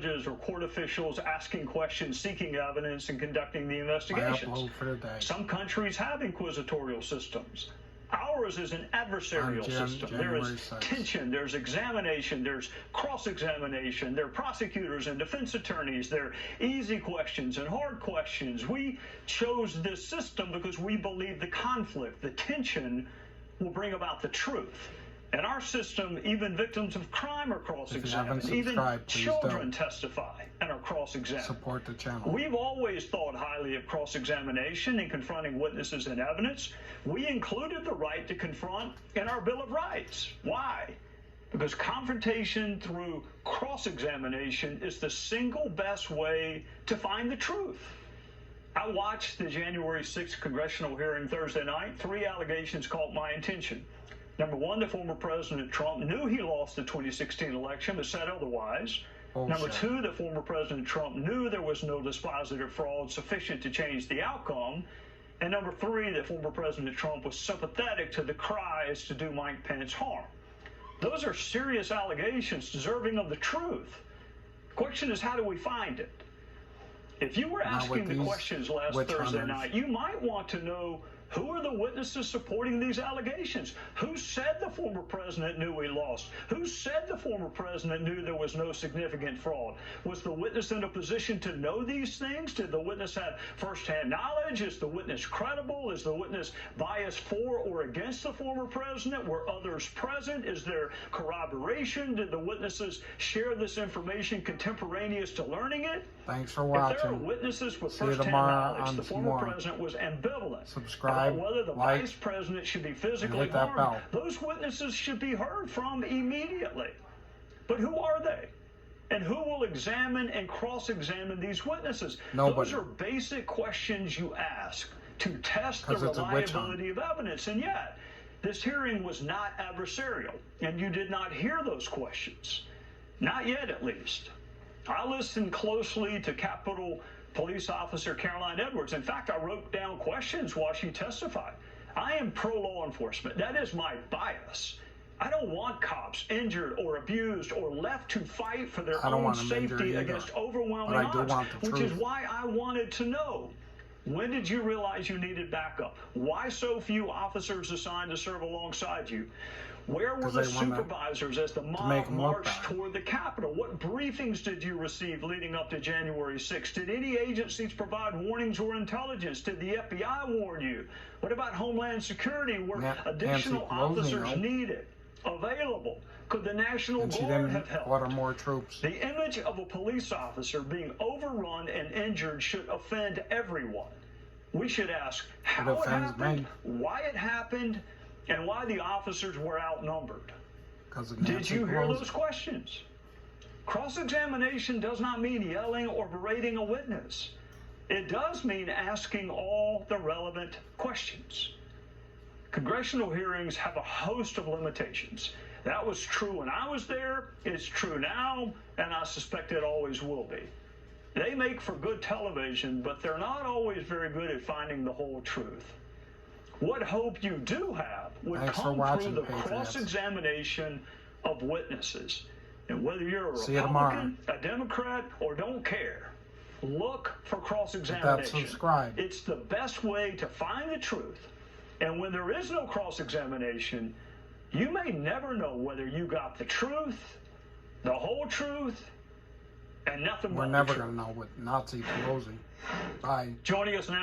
judges or court officials asking questions, seeking evidence, and conducting the investigations. Some countries have inquisitorial systems. Ours is an adversarial system. There is tension, there's examination, there's cross-examination, there are prosecutors and defense attorneys, there are easy questions and hard questions. We chose this system because we believe the conflict, the tension, will bring about the truth. In our system, even victims of crime are cross-examined. Even children testify and are cross-examined. Support the channel. We've always thought highly of cross-examination in confronting witnesses and evidence. We included the right to confront in our Bill of Rights. Why? Because confrontation through cross-examination is the single best way to find the truth. I watched the January 6th congressional hearing Thursday night. 3 allegations caught my attention. Number one, the former President Trump knew he lost the 2016 election, but said otherwise. Number two, the former President Trump knew there was no dispositive fraud sufficient to change the outcome. And number three, that former President Trump was sympathetic to the cries to do Mike Pence harm. Those are serious allegations deserving of the truth. The question is, how do we find it? If you were asking the questions last Thursday night, you might want to know, who are the witnesses supporting these allegations? Who said the former president knew he lost? Who said the former president knew there was no significant fraud? Was the witness in a position to know these things? Did the witness have firsthand knowledge? Is the witness credible? Is the witness biased for or against the former president? Were others present? Is there corroboration? Did the witnesses share this information contemporaneous to learning it? Thanks for watching. If there are witnesses with firsthand knowledge, the former president was ambivalent. Subscribe. Whether the vice president should be physically harmed, those witnesses should be heard from immediately. But who are they? And who will examine and cross-examine these witnesses? Nobody. Those are basic questions you ask to test the reliability of evidence. And yet, this hearing was not adversarial, and you did not hear those questions. Not yet, at least. I listened closely to Capitol Police Officer Caroline Edwards. In fact, I wrote down questions while she testified. I am pro-law enforcement. That is my bias. I don't want cops injured or abused or left to fight for their own safety against overwhelming odds, which is why I wanted to know. When did you realize you needed backup? Why so few officers assigned to serve alongside you? Where were the supervisors as the mob marched toward the Capitol? What briefings did you receive leading up to January 6th? Did any agencies provide warnings or intelligence? Did the FBI warn you? What about Homeland Security? Were additional officers needed, available? Could the National Guard have helped? Order more troops. The image of a police officer being overrun and injured should offend everyone. We should ask how it happened, why it happened, and why the officers were outnumbered. Did you hear those questions? Cross-examination does not mean yelling or berating a witness. It does mean asking all the relevant questions. Congressional hearings have a host of limitations. That was true when I was there, it's true now, and I suspect it always will be. They make for good television, but they're not always very good at finding the whole truth. What hope you do have would come through the cross-examination of witnesses. And whether you're a Republican, a Democrat, or don't care, look for cross-examination. It's the best way to find the truth. And when there is no cross-examination, you may never know whether you got the truth, the whole truth, and nothing but the truth. We're never going to know with Nazi Pelosi. Bye. Joining us now.